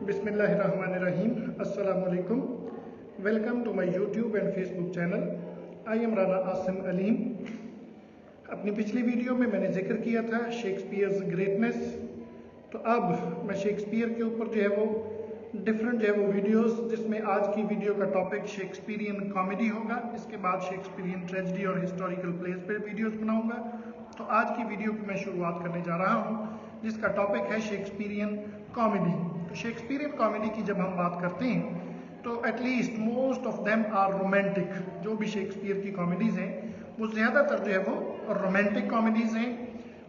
बिस्मिल्लाहिर्रहमानिर्रहीम। अस्सलाम वालेकुम। Welcome to my YouTube and Facebook channel. I am Rana Asim Aleem. अपनी पिछली वीडियो में मैंने जिक्र किया था शेक्सपियर्स ग्रेटनेस। तो अब मैं शेक्सपियर के ऊपर जो है वो डिफरेंट जो है वो वीडियोस, जिसमें आज की वीडियो का टॉपिक शेक्सपियरियन कॉमेडी होगा। इसके बाद शेक्सपियरियन ट्रेजेडी और हिस्टोरिकल प्लेस पर वीडियोस बनाऊंगा। तो आज की वीडियो की मैं शुरुआत करने जा रहा हूँ, जिसका टॉपिक है शेक्सपियरियन कॉमेडी। तो शेक्सपियरियन कॉमेडी की जब हम बात करते हैं तो at least most of them are romantic. जो भी शेक्सपियर की कॉमेडीज हैं वो ज़्यादातर जो है वो रोमांटिक कॉमेडीज हैं।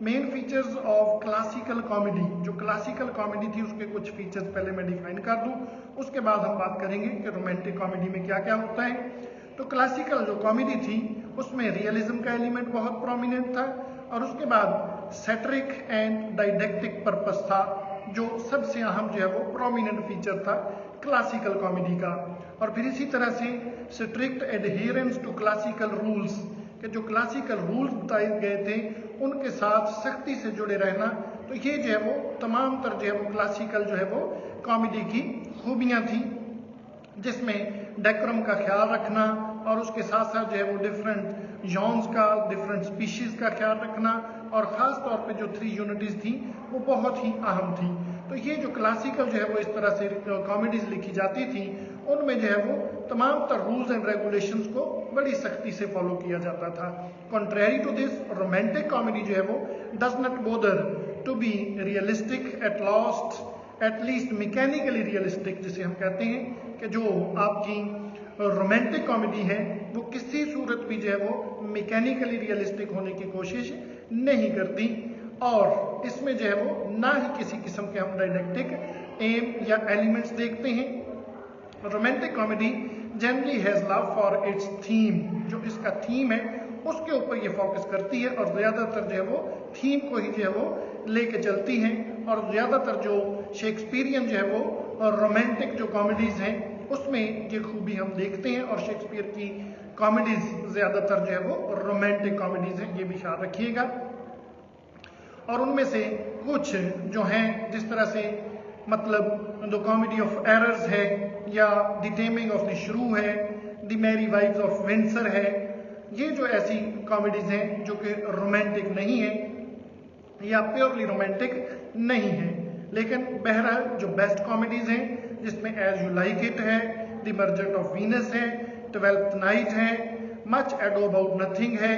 Main features of classical comedy, जो क्लासिकल कॉमेडी थी उसके कुछ फीचर्स पहले मैं डिफाइन कर दूं, उसके बाद हम बात करेंगे कि रोमांटिक कॉमेडी में क्या क्या होता है। तो क्लासिकल जो कॉमेडी थी उसमें रियलिज्म का एलिमेंट बहुत प्रोमिनेंट था, और उसके बाद सैटरिक एंड डाइडेक्टिक पर्पस था, जो सबसे अहम जो है वो प्रोमिनेंट फीचर था क्लासिकल कॉमेडी का। और फिर इसी तरह से strict adherence to classical rules, कि जो क्लासिकल रूल्स बताए गए थे उनके साथ सख्ती से जुड़े रहना। तो ये जो है वो तमाम तर जो है वो क्लासिकल जो है वो कॉमेडी की खूबियाँ थी, जिसमें डेकोरम का ख्याल रखना और उसके साथ साथ जो है वो डिफरेंट जॉन्स का, डिफरेंट स्पीशीज का ख्याल रखना, और ख़ास तौर पे जो 3 यूनिटीज़ थी वो बहुत ही अहम थी। तो ये जो क्लासिकल जो है वो इस तरह से कॉमेडीज लिखी जाती थी, उनमें जो है वो तमाम तर रूल्स एंड रेगुलेशंस को बड़ी सख्ती से फॉलो किया जाता था। Contrary to this, romantic comedy जो है वो does not bother to be realistic at last, at least mechanically realistic, जिसे हम कहते हैं कि जो आपकी रोमांटिक कॉमेडी है वो किसी सूरत भी जो है वो मैकेनिकली रियलिस्टिक होने की कोशिश नहीं करती, और इसमें जो है वो ना ही किसी किस्म के हम डायडेक्टिक एम या एलिमेंट्स देखते हैं। Romantic comedy generally has love for its theme, जो इसका थीम है उसके ऊपर ये फोकस करती है, और ज़्यादातर जो है वो थीम को ही जो है वो लेके चलती हैं। और ज़्यादातर जो शेक्सपियरियन जो है वो रोमांटिक जो कॉमेडीज़ हैं उसमें ये खूबी हम देखते हैं, और शेक्सपियर की कॉमेडीज़ ज़्यादातर जो है वो रोमांटिक कॉमेडीज़ हैं, ये भी ख्याल रखिएगा। और उनमें से कुछ जो हैं, जिस तरह से मतलब द कॉमेडी ऑफ एरर्स है, या the taming of the shrew है, the merry wives of Windsor है, ये जो ऐसी कॉमेडीज हैं जो कि रोमांटिक नहीं है या प्योरली रोमांटिक नहीं है, लेकिन बहरहाल जो बेस्ट कॉमेडीज हैं जिसमें एज यू लाइक इट है, द मर्चेंट ऑफ वीनस है, 12th नाइट है, मच एडो अबाउट नथिंग है,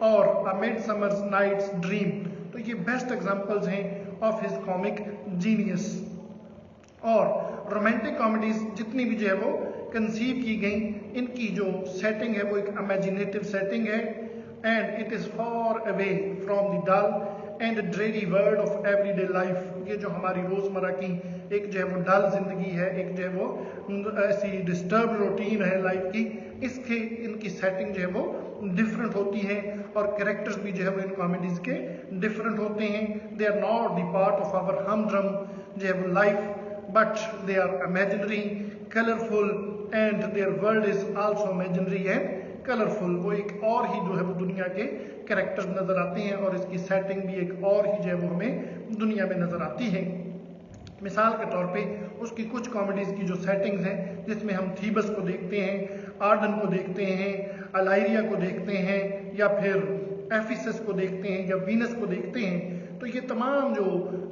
और अ मिडसमर्स नाइट्स ड्रीम। तो ये बेस्ट एग्जांपल्स हैं ऑफ हिज कॉमिक जीनियस। और रोमांटिक कॉमेडीज जितनी भी जो है वो कंसीव की गई, इनकी जो सेटिंग है वो एक इमेजिनेटिव सेटिंग है, and it is far away from the dull and dreary world of everyday life. ये जो हमारी रोज़मर्रा की एक जो है वो डल जिंदगी है, एक जो है वो ऐसी डिस्टर्ब रूटीन है लाइफ की, इसके इनकी सेटिंग जो है वो डिफरेंट होती है, और कैरेक्टर्स भी जो है वो इन कॉमेडीज के डिफरेंट होते हैं। They are not the part of our humdrum जो है वो life, but they are imaginary, colourful, and their world is also imaginary and colourful. वो एक और ही जो है वो दुनिया के कैरेक्टर्स नजर आते हैं, और इसकी सेटिंग भी एक और ही जो है वो हमें दुनिया में नजर आती है। मिसाल के तौर पे उसकी कुछ कॉमेडीज की जो सेटिंग्स हैं, जिसमें हम थीबस को देखते हैं, आर्डन को देखते हैं, अलाइरिया को देखते हैं, या फिर एफिसस को देखते हैं, या वीनस को देखते हैं, तो ये तमाम जो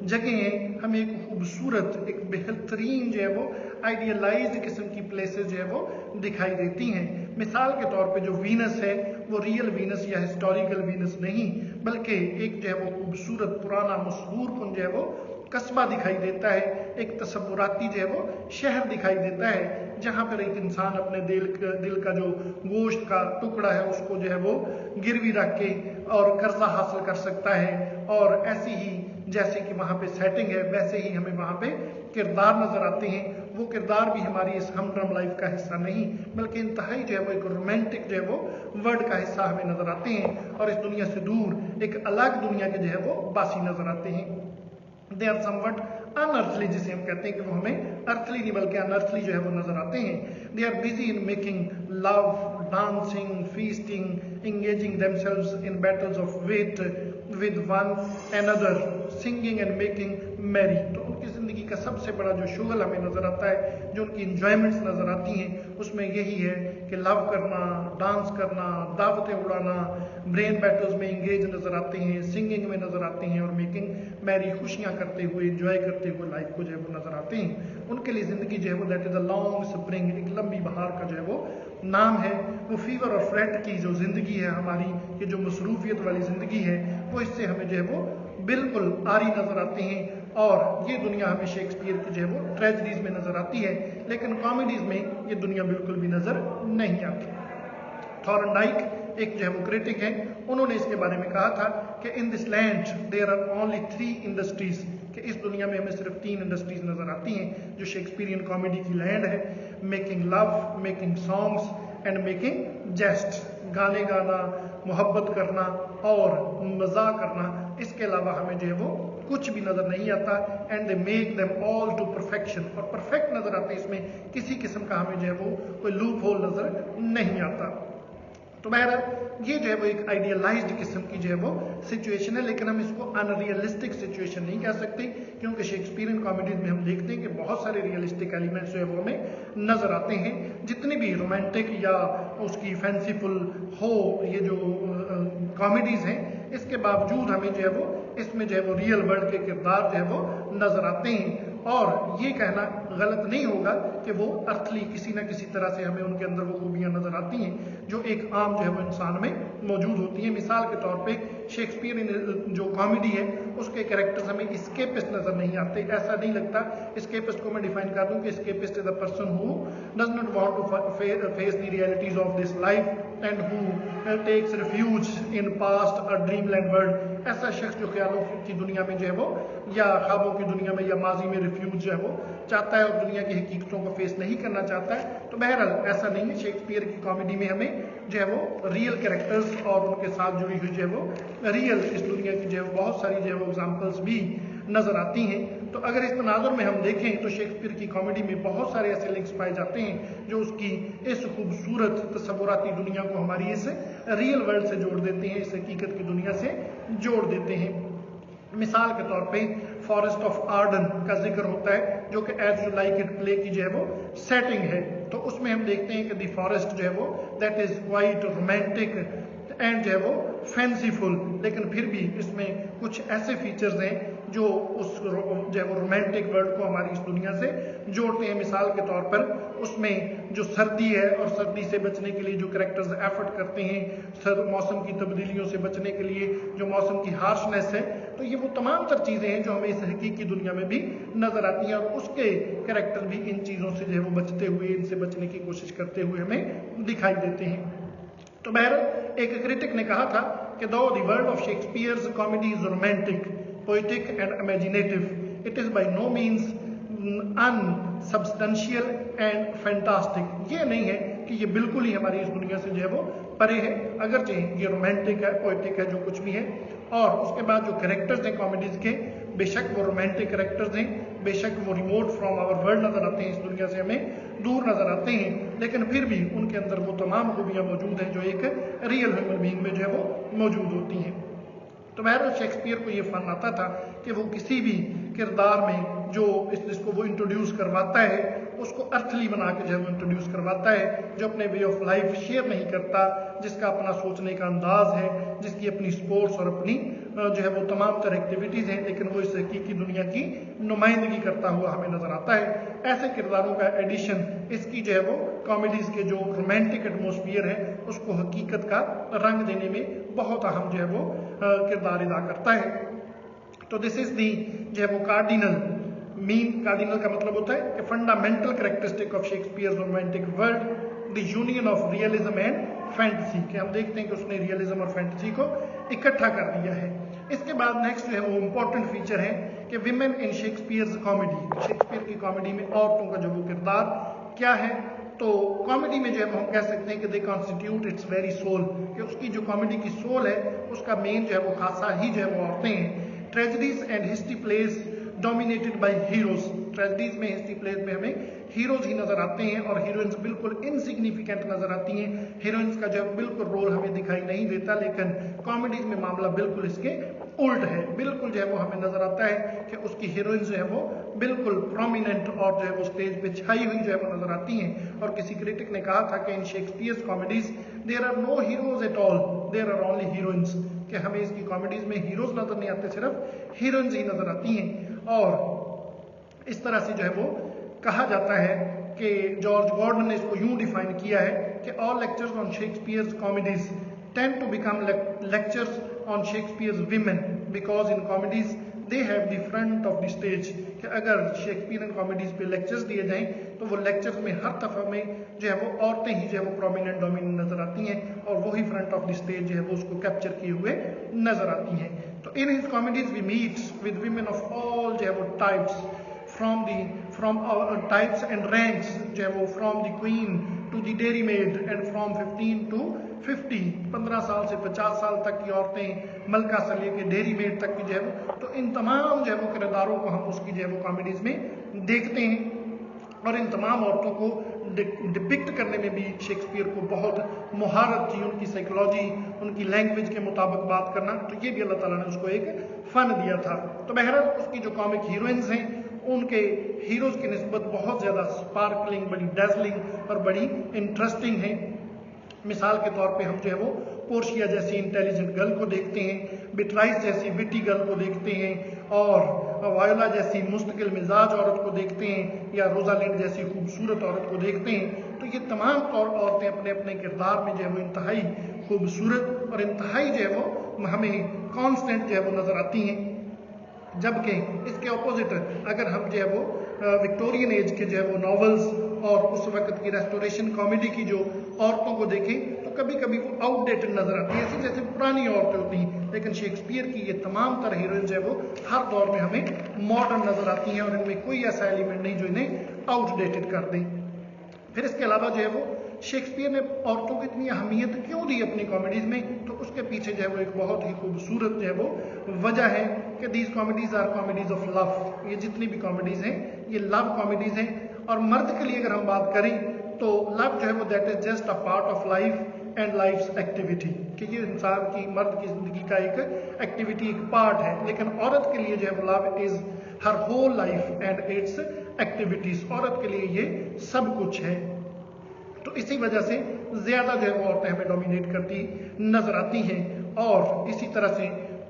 जगह हैं हमें एक खूबसूरत, एक बेहतरीन जो है वो आइडियलाइज्ड किस्म की प्लेसेस जो है वो दिखाई देती हैं। मिसाल के तौर पे जो वीनस है वो रियल वीनस या हिस्टोरिकल वीनस नहीं, बल्कि एक जो है वो खूबसूरत पुराना मशहूर कुन जो है वो कस्बा दिखाई देता है, एक तसव्वुराती जो है वो शहर दिखाई देता है, जहाँ पर एक इंसान अपने दिल का जो गोश्त का टुकड़ा है उसको जो है वो गिरवी रख के और कर्जा हासिल कर सकता है। और ऐसी ही जैसे कि वहाँ पे सेटिंग है, वैसे ही हमें वहाँ पे किरदार नजर आते हैं। वो किरदार भी हमारी इस हमड्रम लाइफ का हिस्सा नहीं, बल्कि इंतहाई जो है वो एक रोमांटिक जो है वो वर्ल्ड का हिस्सा हमें नजर आते हैं, और इस दुनिया से दूर एक अलग दुनिया के जो है वो बासी नजर आते हैं। दे आर समवट अनअर्थली, जिसे हम कहते हैं कि वो हमें अर्थली नहीं बल्कि अनअर्थली जो है वो नजर आते हैं। They are busy in making love, dancing, feasting, engaging themselves in battles of wit with one another, singing and making merry। तो उनकी जिंदगी का सबसे बड़ा जो शुगल हमें नजर आता है, जो उनकी इंजॉयमेंट्स नजर आती हैं, उसमें यही है कि लव करना, डांस करना, दावतें उड़ाना, ब्रेन बैटल्स में इंगेज नजर आते हैं, सिंगिंग में नजर आते हैं और मेकिंग मैरी, खुशियां करते हुए, इंजॉय करते हुए लाइफ को जो है वो नजर आते हैं। उनके लिए जिंदगी जो है वो that is a long spring, एक लंबी बहार का जो है वो नाम है। वो फीवर और फ्लैट की जो जिंदगी है हमारी, ये जो मसरूफियत वाली जिंदगी है, वो इससे हमें जो है वो बिल्कुल आरी नजर आते हैं। और ये दुनिया हमें शेक्सपियर की जो है वो ट्रेजेडीज में नजर आती है, लेकिन कॉमेडीज में ये दुनिया बिल्कुल भी नजर नहीं आती। थॉर्नडाइक एक जो है वो क्रिटिक है, उन्होंने इसके बारे में कहा था कि in this land there are only 3 industries, कि इस दुनिया में हमें सिर्फ 3 इंडस्ट्रीज नजर आती हैं जो शेक्सपियरियन कॉमेडी की लैंड है। Making love, making songs and making jest, गाने गाना, मोहब्बत करना और मजाक करना, इसके अलावा हमें जो है वो कुछ भी नजर नहीं आता। And they make them all to perfection, और परफेक्ट नजर आते हैं, इसमें किसी किस्म का हमें जो है वो कोई लूप होल नजर नहीं आता। तो बहरहाल ये जो है वो एक आइडियलाइज्ड किस्म की जो है वो सिचुएशन है, लेकिन हम इसको अनरियलिस्टिक सिचुएशन नहीं कह सकते, क्योंकि शेक्सपियरियन कॉमेडीज में हम देखते हैं कि बहुत सारे रियलिस्टिक एलिमेंट्स जो है वो हमें नजर आते हैं। जितनी भी रोमांटिक या उसकी फैंसीफुल हो ये जो कॉमेडीज हैं, इसके बावजूद हमें जो है वो इसमें जो है वो रियल वर्ल्ड के किरदार जो है वो नजर आते हैं। और ये कहना गलत नहीं होगा कि वो अर्थली किसी ना किसी तरह से हमें उनके अंदर वो खूबियां नजर आती हैं जो एक आम जो है वो इंसान में मौजूद होती हैं। मिसाल के तौर पे शेक्सपियर जो कॉमेडी है उसके कैरेक्टर्स हमें स्केपिस्ट नजर नहीं आते। ऐसा नहीं लगता, स्केपिस्ट को मैं डिफाइन कर दूं कि escapist is a person who does not want to face the realities of this life and who takes refuge in past a dreamland world. ऐसा शख्स जो ख्यालों की दुनिया में जो है वो या ख्वाबों की दुनिया में या माजी में रिफ्यूज जो है वो चाहता है और दुनिया की हकीकतों को फेस नहीं करना चाहता है। तो बहरहाल ऐसा नहीं है, शेक्सपियर की कॉमेडी में हमें जो है वो रियल कैरेक्टर्स और उनके साथ जुड़ी हुई जो है वो रियल इस दुनिया की जो है बहुत सारी जो है वो एग्जाम्पल्स भी नजर आती हैं। तो अगर इस तनाजुर में हम देखें तो शेक्सपियर की कॉमेडी में बहुत सारे ऐसे लिंक्स पाए जाते हैं जो उसकी इस खूबसूरत तस्वुराती दुनिया को हमारी इस रियल वर्ल्ड से जोड़ देते हैं, इस हकीकत की दुनिया से जोड़ देते हैं। मिसाल के तौर पे फॉरेस्ट ऑफ आर्डन का जिक्र होता है जो कि as you like it play की जो है वो सेटिंग है। तो उसमें हम देखते हैं कि द फॉरेस्ट जो है वो that is quite romantic and जो है वो फैंसीफुल, लेकिन फिर भी इसमें कुछ ऐसे फीचर्स हैं जो उस जो है वो रोमांटिक वर्ल्ड को हमारी इस दुनिया से जोड़ते हैं। मिसाल के तौर पर उसमें जो सर्दी है और सर्दी से बचने के लिए जो कैरेक्टर्स एफर्ट करते हैं, मौसम की तब्दीलियों से बचने के लिए जो मौसम की हार्शनेस है, तो ये वो तमाम तर चीजें हैं जो हमें इस हकीकी दुनिया में भी नजर आती हैं और उसके कैरेक्टर भी इन चीजों से जो है वो बचते हुए, इनसे बचने की कोशिश करते हुए हमें दिखाई देते हैं। तो बहरहाल एक क्रिटिक ने कहा था कि though the world of Shakespeare's comedy is romantic, poetic and imaginative, it is by no means unsubstantial and fantastic. ये नहीं है कि ये बिल्कुल ही हमारी इस दुनिया से जो है वो परे है, अगरचे ये रोमांटिक है, पोएटिक है, जो कुछ भी है। और उसके बाद जो कैरेक्टर्स हैं कॉमेडीज के, बेशक वो रोमांटिक कैरेक्टर्स हैं, बेशक वो रिमोट फ्रॉम आवर वर्ल्ड नजर आते हैं, इस दुनिया से हमें दूर नजर आते हैं, लेकिन फिर भी उनके अंदर वो तमाम खूबियां मौजूद हैं जो एक रियल ह्यूमन बीइंग में जो है वो मौजूद होती हैं। तो बहरहाल शेक्सपियर को ये फन आता था कि वो किसी भी किरदार में जो जिसको वो इंट्रोड्यूस करवाता है उसको अर्थली बना के जो है वो इंट्रोड्यूस करवाता है, जो अपने वे ऑफ लाइफ शेयर नहीं करता, जिसका अपना सोचने का अंदाज है, जिसकी अपनी स्पोर्ट्स और अपनी जो है वो तमाम तरह एक्टिविटीज हैं, लेकिन वो इस हकीकी दुनिया की नुमाइंदगी करता हुआ हमें नजर आता है। ऐसे किरदारों का एडिशन इसकी जो है वो कॉमेडीज के जो रोमांटिक एटमोसफियर है उसको हकीकत का रंग देने में बहुत अहम जो है वो किरदार अदा करता है। तो दिस इज दी जो है वो कार्डिनल का मतलब होता है कि fundamental characteristic of Shakespeare romantic world, the union of realism and fantasy, कि हम देखते हैं कि उसने रियलिज्म और फैंटेसी को इकट्ठा कर दिया है। इसके बाद नेक्स्ट जो है वो इंपॉर्टेंट फीचर है कि women in Shakespeare's comedy, Shakespeare की कॉमेडी में औरतों का जो वो किरदार क्या है। तो कॉमेडी में जो है हम कह सकते हैं कि they constitute its very soul, कि उसकी जो कॉमेडी की सोल है उसका मेन जो है वो खासा ही जो है वो औरतें हैं। Tragedies and history place dominated by heroes, tragedies में हिस्ट्री प्लेस में हमें हीरोज ही नजर आते हैं और हीरोइंस बिल्कुल इनसिग्निफिकेंट नजर आती हैं। हीरोइंस का जो बिल्कुल रोल हमें दिखाई नहीं देता, लेकिन कॉमेडीज में मामला बिल्कुल इसके उल्ट है। बिल्कुल जो है वो हमें नजर आता है कि उसकी हीरोइन जो है वो बिल्कुल प्रोमिनेंट और जो है वो स्टेज पे छाई हुई जो है वो नजर आती हैं। और किसी क्रिटिक ने कहा था कि in Shakespeare's comedies there are no heroes at all, there are only heroines, कि हमें इसकी कॉमेडीज में हीरोज नजर नहीं आते, सिर्फ हीरोइंस ही नजर आती हैं। और इस तरह से जो है वो कहा जाता है कि जॉर्ज गॉर्डन ने इसको यूं डिफाइन किया है कि all lectures on Shakespeare's comedies tend to become lectures on Shakespeare's women because in comedies they have the front of the stage। कि अगर शेक्सपियरियन कॉमेडीज पे लेक्चर्स दिए जाएं तो वो लेक्चर्स में हर दफा में जो है वो औरतें ही जो है वो प्रोमिनेंट डोमिनेंट नजर आती हैं और वही फ्रंट ऑफ द स्टेज जो है वो उसको कैप्चर किए हुए नजर आती हैं। तो in his comedies we meet with women of all जो है वो types, from types and ranks जो है वो from the queen to the dairy maid and from 15 to 50, 15 साल से 50 साल तक की औरतें, मलका से लेके डेयरी मेड तक की जो है वो, तो इन तमाम जो है वो किरदारों को हम उसकी जो है वो कॉमेडीज में देखते हैं। और इन तमाम औरतों को डिपिक्ट करने में भी शेक्सपियर को बहुत महारत थी, उनकी साइकोलॉजी, उनकी लैंग्वेज के मुताबिक बात करना, तो ये भी अल्लाह ताला ने उसको एक फन दिया था। तो बहरहाल उसकी जो कॉमिक हीरोइंस हैं उनके हीरोज की निस्बत बहुत ज्यादा स्पार्कलिंग, बड़ी डैजलिंग और बड़ी इंटरेस्टिंग है। मिसाल के तौर पे हम जो है वो पोर्शिया जैसी इंटेलिजेंट गर्ल को देखते हैं, बिट्राइस जैसी विटी गर्ल को देखते हैं, और वायोला जैसी मुस्तकिल मिजाज औरत को देखते हैं, या रोजालिंड जैसी खूबसूरत औरत को देखते हैं। तो ये तमाम औरतें अपने अपने किरदार में जो है वो इंतहाई खूबसूरत और इंतहाई जो है वो हमें कॉन्स्टेंट जो है वो नजर आती हैं। जबकि इसके ऑपोजिट अगर हम जो है वो विक्टोरियन एज के जो है वो नॉवेल्स और उस वक्त की रेस्टोरेशन कॉमेडी की जो औरतों को देखें तो कभी कभी वो आउटडेटेड नजर आती है, ऐसी जैसे पुरानी औरतें होती हैं। लेकिन शेक्सपियर की ये तमाम तरह हीरोइन जो है वो हर दौर में हमें मॉडर्न नजर आती हैं और इनमें कोई ऐसा एलिमेंट नहीं जो इन्हें आउटडेटेड कर दे। फिर इसके अलावा जो है वो शेक्सपियर ने औरतों को इतनी अहमियत क्यों दी अपनी कॉमेडीज में, तो उसके पीछे जो है वो एक बहुत ही खूबसूरत जो है वो वजह है कि these comedies are comedies of love. ये जितनी भी कॉमेडीज हैं ये लव कॉमेडीज हैं। और मर्द के लिए अगर हम बात करें तो लव जो है वो that is just a part of life and life's activity, कि ये इंसान की, मर्द की जिंदगी का एक एक्टिविटी, एक पार्ट है। लेकिन औरत के लिए जो है वो love is her whole life and its activities. औरत के लिए ये सब कुछ है। तो इसी वजह से ज्यादा जो है वो औरतें हमें डोमिनेट करती नजर आती हैं। और इसी तरह से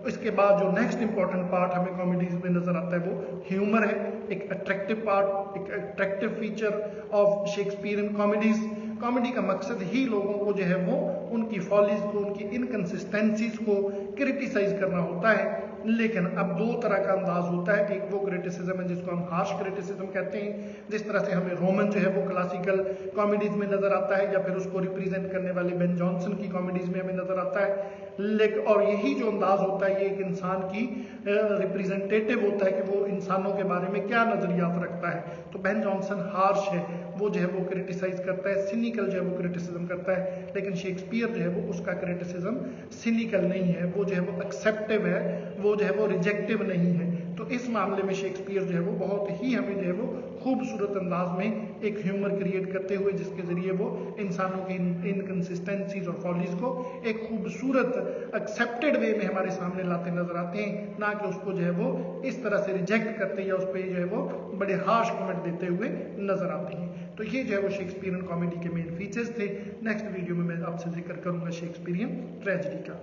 इसके बाद जो नेक्स्ट इंपॉर्टेंट पार्ट हमें कॉमेडीज में नजर आता है वो ह्यूमर है, एक अट्रैक्टिव पार्ट, एक attractive feature of Shakespearean comedies. Comedy का मकसद ही लोगों को जो है वो उनकी फॉलीज को, उनकी इनकंसिस्टेंसीज को क्रिटिसाइज करना होता है। लेकिन अब दो तरह का अंदाज होता है, एक वो क्रिटिसिज्म है जिसको हम हार्श क्रिटिसिज्म कहते हैं, जिस तरह से हमें रोमन जो है वो क्लासिकल कॉमेडीज में नजर आता है, या फिर उसको रिप्रेजेंट करने वाले बेन जॉनसन की कॉमेडीज में हमें नजर आता है। लेकिन और यही जो अंदाज होता है ये एक इंसान की रिप्रेजेंटेटिव होता है कि वो इंसानों के बारे में क्या नजरियात रखता है। तो बेन जॉनसन हार्श है, वो जो है वो क्रिटिसाइज करता है, सिनिकल जो है वो क्रिटिसिज्म करता है। लेकिन शेक्सपियर जो है वो उसका क्रिटिसिज्म सिनिकल नहीं है, वो जो है वो एक्सेप्टिव है, वो जो है वो रिजेक्टिव नहीं है। तो इस मामले में शेक्सपियर जो है वो बहुत ही हमें जो है वो खूबसूरत अंदाज में एक ह्यूमर क्रिएट करते हुए, जिसके जरिए वो इंसानों की इनकंसिस्टेंसीज और फॉलीज को एक खूबसूरत एक्सेप्टेड वे में हमारे सामने लाते नजर आते हैं, ना कि उसको जो है वो इस तरह से रिजेक्ट करते या उस पर जो है वो बड़े हार्श कमेंट देते हुए नजर आते हैं। तो ये जो है वो शेक्सपियरियन कॉमेडी के मेन फीचर्स थे। नेक्स्ट वीडियो में मैं आपसे जिक्र करूंगा शेक्सपियरियन ट्रेजेडी का।